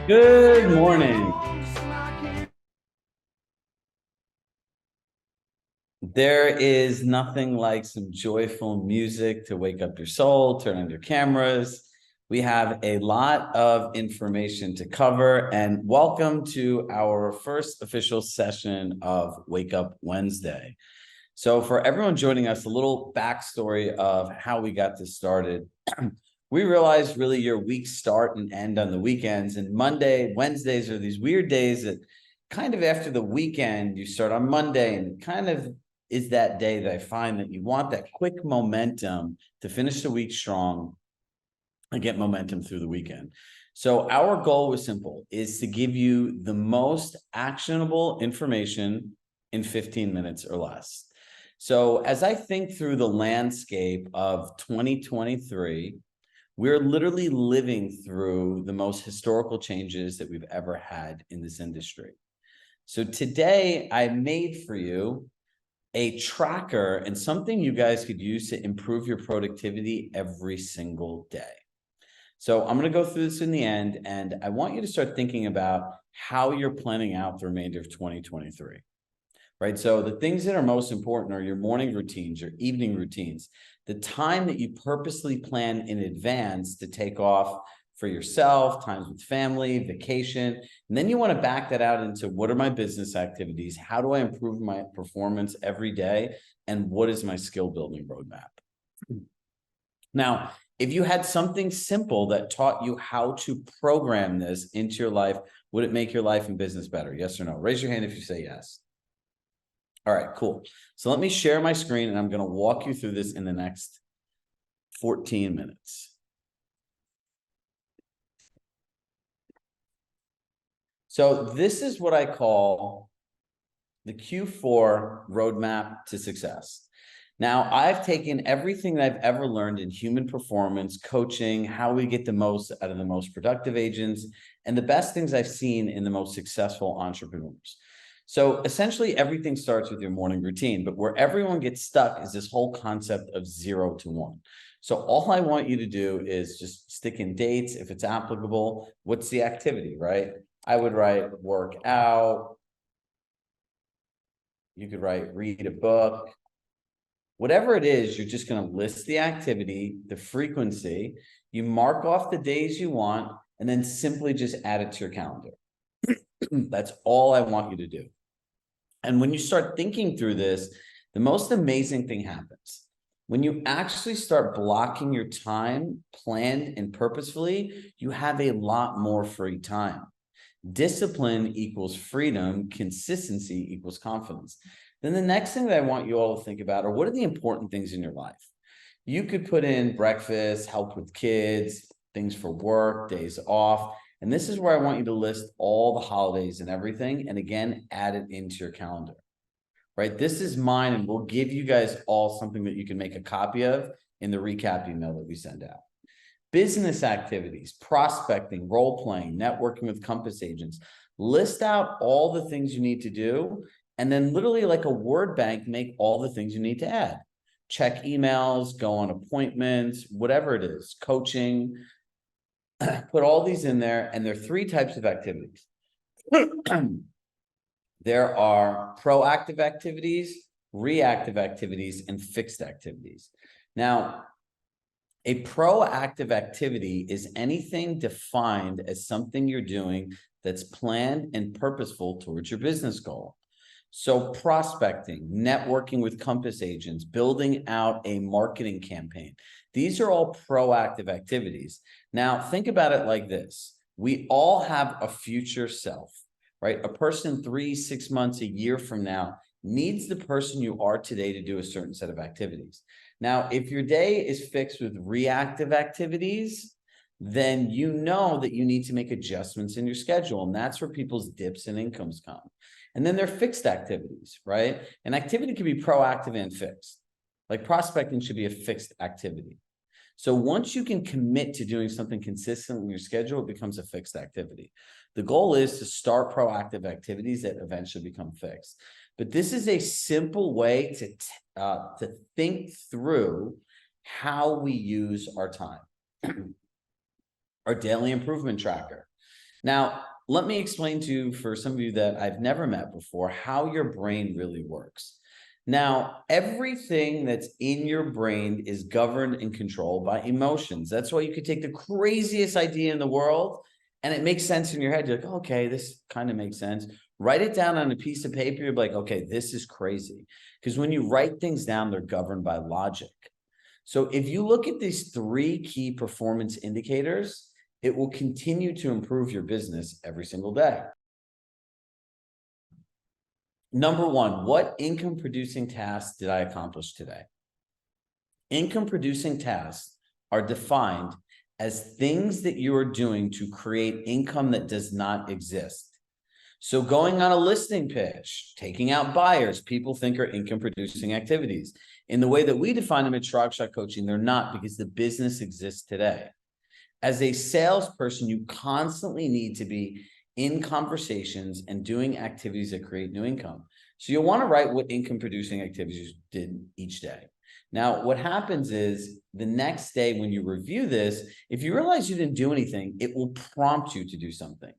Good morning. There is nothing like some joyful music to wake up your soul, turn on your cameras. We have a lot of information to cover, and welcome to our first official session of Wake Up Wednesday. So for everyone joining us, a little backstory of how we got this started. We realized really your weeks start and end on the weekends, and Wednesdays are these weird days that kind of after the weekend, you start on Monday, and kind of is that day that I find that you want that quick momentum to finish the week strong and get momentum through the weekend. So our goal was simple, is to give you the most actionable information in 15 minutes or less. So as I think through the landscape of 2023, we're literally living through the most historical changes that we've ever had in this industry. So today I made for you a tracker and something you guys could use to improve your productivity every single day. So I'm going to go through this in the end, and I want you to start thinking about how you're planning out the remainder of 2023. Right. So the things that are most important are your morning routines, your evening routines, the time that you purposely plan in advance to take off for yourself, times with family, vacation. And then you want to back that out into what are my business activities? How do I improve my performance every day? And what is my skill building roadmap? Now, if you had something simple that taught you how to program this into your life, would it make your life and business better? Yes or no? Raise your hand if you say yes. All right, cool. So let me share my screen, and I'm going to walk you through this in the next 14 minutes. So this is what I call the Q4 roadmap to success. Now, I've taken everything that I've ever learned in human performance, coaching, how we get the most out of the most productive agents, and the best things I've seen in the most successful entrepreneurs. So essentially, everything starts with your morning routine, but where everyone gets stuck is this whole concept of 0 to 1. So all I want you to do is just stick in dates if it's applicable. What's the activity, right? I would write work out. You could write read a book. Whatever it is, you're just going to list the activity, the frequency, you mark off the days you want, and then simply just add it to your calendar. That's all I want you to do. And when you start thinking through this, the most amazing thing happens. When you actually start blocking your time, planned and purposefully, you have a lot more free time. Discipline equals freedom, consistency equals confidence. Then the next thing that I want you all to think about are what are the important things in your life? You could put in breakfast, help with kids, things for work, days off. And this is where I want you to list all the holidays and everything. And again, add it into your calendar, right? This is mine, and we'll give you guys all something that you can make a copy of in the recap email that we send out. Business activities, prospecting, role playing, networking with compass agents. List out all the things you need to do, and then literally like a word bank, make all the things you need to add. Check emails, go on appointments, whatever it is, coaching. Put all these in there, and there are 3 types of activities. There are proactive activities, reactive activities, and fixed activities. Now, a proactive activity is anything defined as something you're doing that's planned and purposeful towards your business goal. So prospecting, networking with compass agents, building out a marketing campaign. These are all proactive activities. Now, think about it like this. We all have a future self, right? A person 3, 6 months, a year from now needs the person you are today to do a certain set of activities. Now, if your day is fixed with reactive activities, then you know that you need to make adjustments in your schedule. And that's where people's dips in incomes come. And then there are fixed activities, right? An activity can be proactive and fixed. Like prospecting should be a fixed activity. So once you can commit to doing something consistent in your schedule, it becomes a fixed activity. The goal is to start proactive activities that eventually become fixed. But this is a simple way to think through how we use our time. Our daily improvement tracker. Now, let me explain to you, for some of you that I've never met before, how your brain really works. Now, everything that's in your brain is governed and controlled by emotions. That's why you could take the craziest idea in the world and it makes sense in your head. You're like, okay, this kind of makes sense. Write it down on a piece of paper. You're like, okay, this is crazy. Because when you write things down, they're governed by logic. So if you look at these three key performance indicators, it will continue to improve your business every single day. Number one, what income producing tasks did I accomplish today? Income producing tasks are defined as things that you are doing to create income that does not exist. So going on a listing pitch, taking out buyers, people think are income producing activities. In the way that we define them at Chirag Shah Coaching, they're not, because the business exists today. As a salesperson, you constantly need to be in conversations and doing activities that create new income. So you'll want to write what income producing activities you did each day. Now, what happens is the next day when you review this, if you realize you didn't do anything, it will prompt you to do something.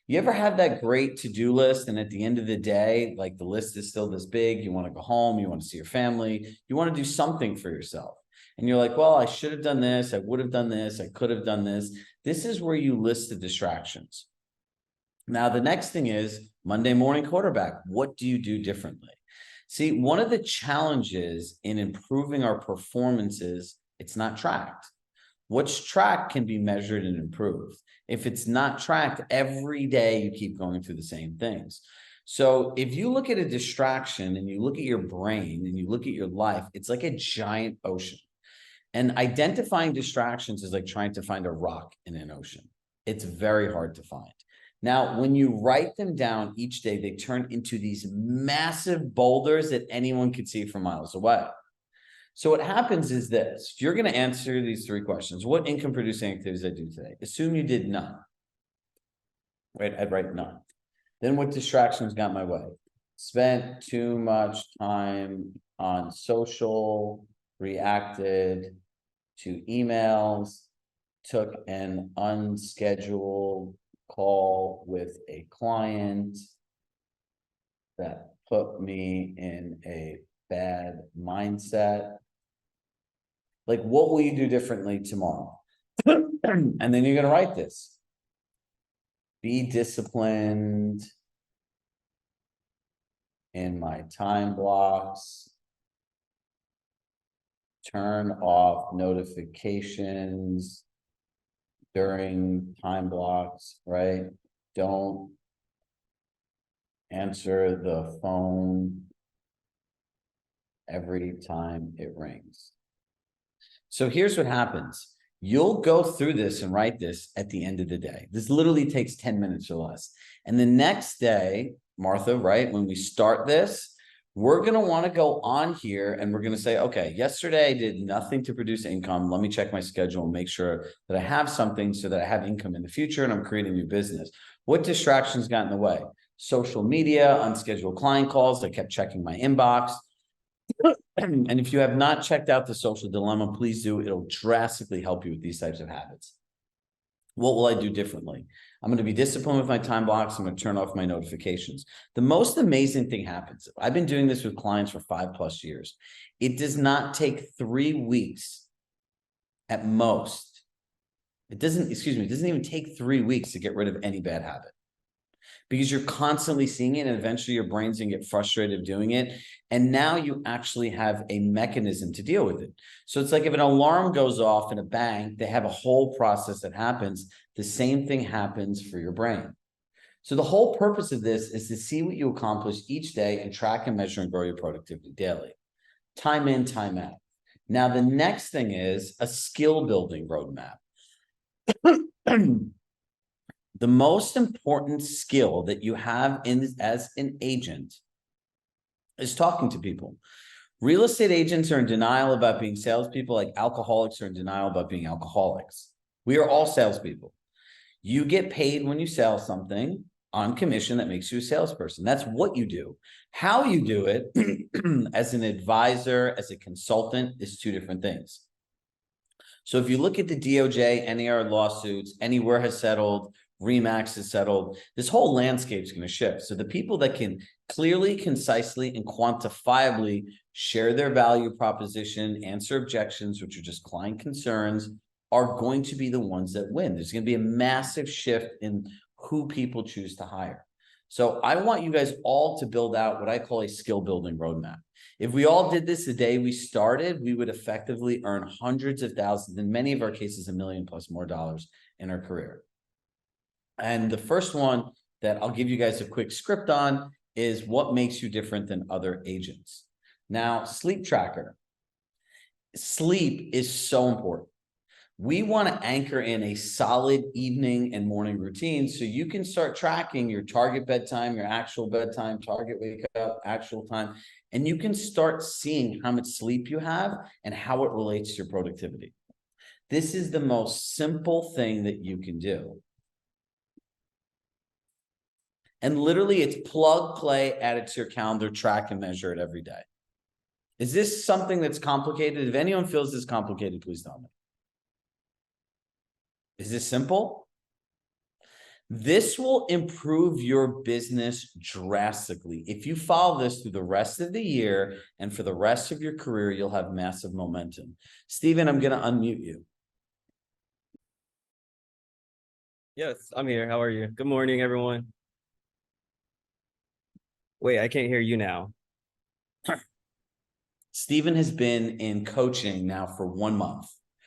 You ever have that great to-do list, and at the end of the day, like the list is still this big, you want to go home, you want to see your family, you want to do something for yourself. And you're like, well, I should have done this, I would have done this, I could have done this. This is where you list the distractions. Now, the next thing is Monday morning quarterback. What do you do differently? See, one of the challenges in improving our performances, it's not tracked. What's tracked can be measured and improved. If it's not tracked, every day you keep going through the same things. So if you look at a distraction and you look at your brain and you look at your life, it's like a giant ocean. And identifying distractions is like trying to find a rock in an ocean. It's very hard to find. Now, when you write them down each day, they turn into these massive boulders that anyone could see from miles away. So what happens is this: if you're going to answer these three questions, what income producing activities did I do today? Assume you did none, right? I'd write none. Then what distractions got my way? Spent too much time on social, reacted to emails, took an unscheduled call with a client that put me in a bad mindset. Like, what will you do differently tomorrow? And then you're going to write this. Be disciplined in my time blocks. Turn off notifications during time blocks, right? Don't answer the phone every time it rings. So here's what happens. You'll go through this and write this at the end of the day. This literally takes 10 minutes or less. And the next day, Martha, right, when we start this, we're going to want to go on here and we're going to say, okay, yesterday I did nothing to produce income. Let me check my schedule and make sure that I have something so that I have income in the future and I'm creating a new business. What distractions got in the way? Social media, unscheduled client calls. I kept checking my inbox. And if you have not checked out the social dilemma, please do. It'll drastically help you with these types of habits. What will I do differently? I'm going to be disciplined with my time blocks. I'm going to turn off my notifications. The most amazing thing happens. I've been doing this with clients for 5+ years. It does not take 3 weeks at most. It doesn't even take 3 weeks to get rid of any bad habit, because you're constantly seeing it and eventually your brain's gonna get frustrated of doing it. And now you actually have a mechanism to deal with it. So it's like if an alarm goes off in a bank, they have a whole process that happens. The same thing happens for your brain. So the whole purpose of this is to see what you accomplish each day and track and measure and grow your productivity daily. Time in, time out. Now, the next thing is a skill building roadmap. The most important skill that you have as an agent is talking to people. Real estate agents are in denial about being salespeople, like alcoholics are in denial about being alcoholics. We are all salespeople. You get paid when you sell something on commission that makes you a salesperson. That's what you do. How you do it as an advisor, as a consultant, is two different things. So if you look at the DOJ, NAR lawsuits, Anywhere has settled, Remax is settled. This whole landscape is going to shift. So the people that can clearly, concisely, and quantifiably share their value proposition, answer objections, which are just client concerns, are going to be the ones that win. There's going to be a massive shift in who people choose to hire. So I want you guys all to build out what I call a skill building roadmap. If we all did this the day we started, we would effectively earn hundreds of thousands, in many of our cases, $1 million plus more dollars in our career. And the first one that I'll give you guys a quick script on is what makes you different than other agents. Now, sleep tracker. Sleep is so important. We want to anchor in a solid evening and morning routine so you can start tracking your target bedtime, your actual bedtime, target wake up, actual time, and you can start seeing how much sleep you have and how it relates to your productivity. This is the most simple thing that you can do. And literally it's plug, play, add it to your calendar, track and measure it every day. Is this something that's complicated? If anyone feels this complicated, please tell me. Is this simple? This will improve your business drastically. If you follow this through the rest of the year and for the rest of your career, you'll have massive momentum. Steven, I'm going to unmute you. Yes, I'm here. How are you? Good morning, everyone. Wait, I can't hear you now. Steven has been in coaching now for 1 month.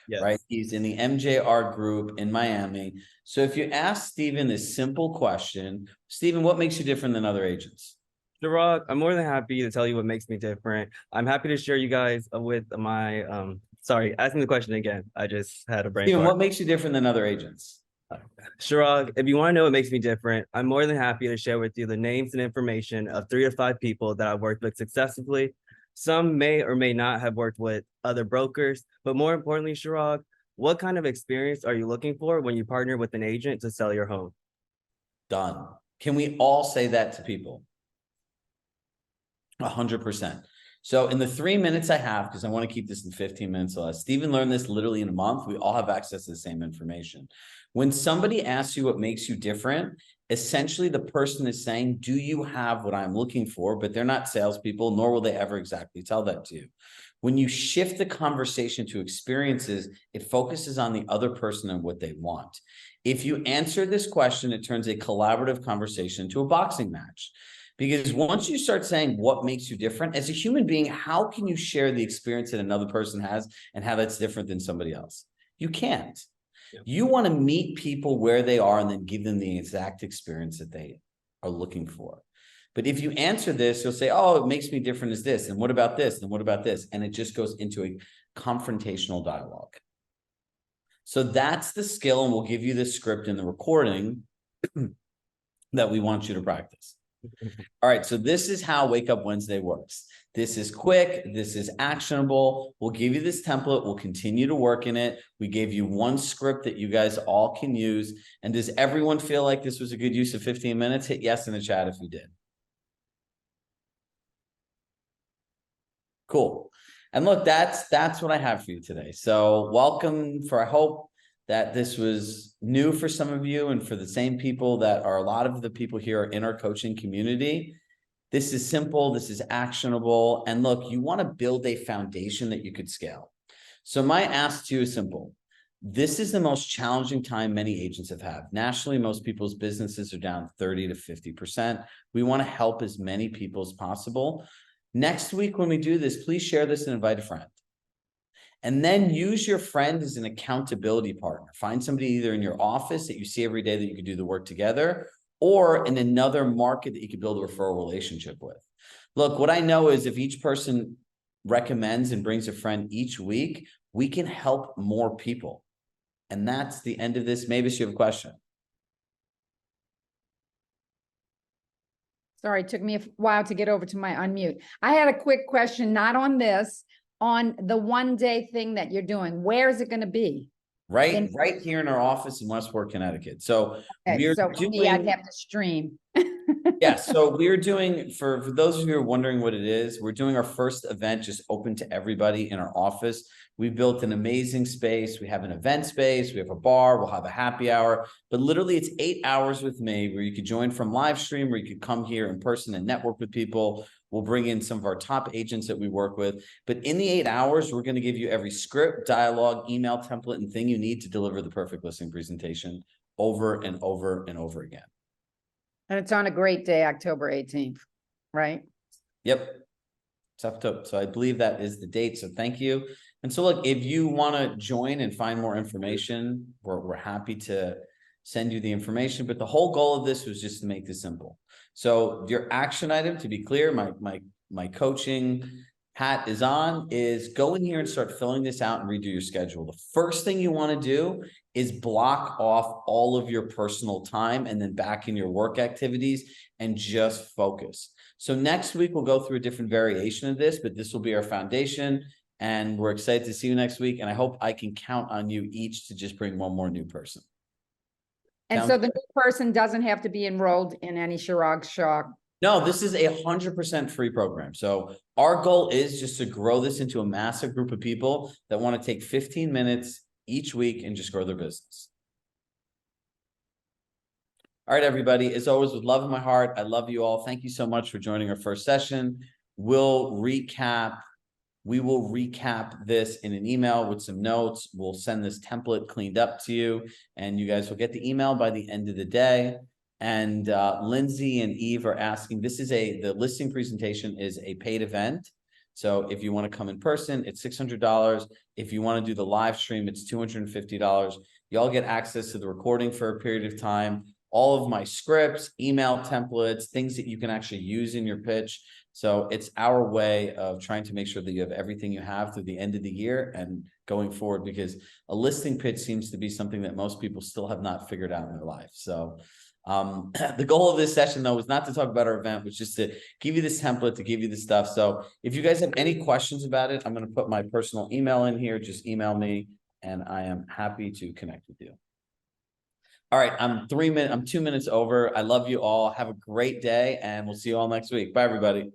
Yes. Right? He's in the MJR group in Miami. So if you ask Steven this simple question, Steven, what makes you different than other agents? Chirag, I'm more than happy to tell you what makes me different. I'm happy to share you guys with my, sorry, asking the question again. I just had a brain Steven, fart. what makes you different than other agents? Chirag, if you want to know what makes me different, I'm more than happy to share with you the names and information of 3 to 5 people that I've worked with successfully. Some may or may not have worked with other brokers, but more importantly, Chirag, what kind of experience are you looking for when you partner with an agent to sell your home? Done. Can we all say that to people? 100%. So in the 3 minutes I have, because I want to keep this in 15 minutes or less, Steven learned this literally in a month. We all have access to the same information. When somebody asks you what makes you different, essentially the person is saying, do you have what I'm looking for? But they're not salespeople, nor will they ever exactly tell that to you. When you shift the conversation to experiences, it focuses on the other person and what they want. If you answer this question, it turns a collaborative conversation into a boxing match. Because once you start saying what makes you different, as a human being, how can you share the experience that another person has and how that's different than somebody else? You can't. Yeah. You want to meet people where they are and then give them the exact experience that they are looking for. But if you answer this, you'll say, oh, it makes me different as this. And what about this? And what about this? And it just goes into a confrontational dialogue. So that's the skill. And we'll give you the script in the recording that we want you to practice. All right, so this is how Wake Up Wednesday works. This is quick. This is actionable. We'll give you this template. We'll continue to work in it. We gave you one script that you guys all can use. And does everyone feel like this was a good use of 15 minutes? Hit yes in the chat if you did. Cool. And look, that's what I have for you today. So welcome I hope that this was new for some of you and for the same people that are a lot of the people here are in our coaching community. This is simple. This is actionable. And look, you want to build a foundation that you could scale. So my ask to you is simple. This is the most challenging time many agents have had. Nationally, most people's businesses are down 30 to 50%. We want to help as many people as possible. Next week, when we do this, please share this and invite a friend. And then use your friend as an accountability partner. Find somebody either in your office that you see every day that you can do the work together, or in another market that you could build a referral relationship with. Look, what I know is if each person recommends and brings a friend each week, we can help more people. And that's the end of this. Mavis, you have a question. Sorry, it took me a while to get over to my unmute. I had a quick question, not on this, on the one-day thing that you're doing. Where is it going to be? right here in our office in Westport, Connecticut. So we're So for me, I'd doing, have to stream. yes, so we're doing, for those of you who are wondering what it is, we're doing our first event just open to everybody in our office. We built an amazing space. We have an event space, we have a bar, we'll have a happy hour, but literally it's 8 hours with me where you could join from live stream, where you could come here in person and network with people. We'll bring in some of our top agents that we work with, but in the 8 hours, we're going to give you every script, dialogue, email template, and thing you need to deliver the perfect listing presentation over and over and over again. And it's on a great day, October 18th, right? Yep. It's October. So I believe that is the date. So thank you. And so look, if you want to join and find more information, we're happy to send you the information. But the whole goal of this was just to make this simple. So your action item, to be clear, my coaching hat is on, is go in here and start filling this out and redo your schedule. The first thing you want to do is block off all of your personal time and then back in your work activities and just focus. So next week, we'll go through a different variation of this, but this will be our foundation. And we're excited to see you next week. And I hope I can count on you each to just bring one more new person. And so the new person doesn't have to be enrolled in any Chirag Shah. No, this is 100% free program. So our goal is just to grow this into a massive group of people that want to take 15 minutes each week and just grow their business. All right, everybody, as always, with love in my heart, I love you all. Thank you so much for joining our first session. We will recap this in an email with some notes. We'll send this template cleaned up to you, and you guys will get the email by the end of the day. And Lindsay and Eve are asking, the listing presentation is a paid event. So if you want to come in person, it's $600. If you want to do the live stream, it's $250. Y'all get access to the recording for a period of time, all of my scripts, email templates, things that you can actually use in your pitch. So it's our way of trying to make sure that you have everything you have through the end of the year and going forward, because a listing pitch seems to be something that most people still have not figured out in their life. So the goal of this session, though, was not to talk about our event, was just to give you this template, to give you the stuff. So if you guys have any questions about it, I'm going to put my personal email in here. Just email me and I am happy to connect with you. All right, I'm 2 minutes over. I love you all. Have a great day and we'll see you all next week. Bye, everybody.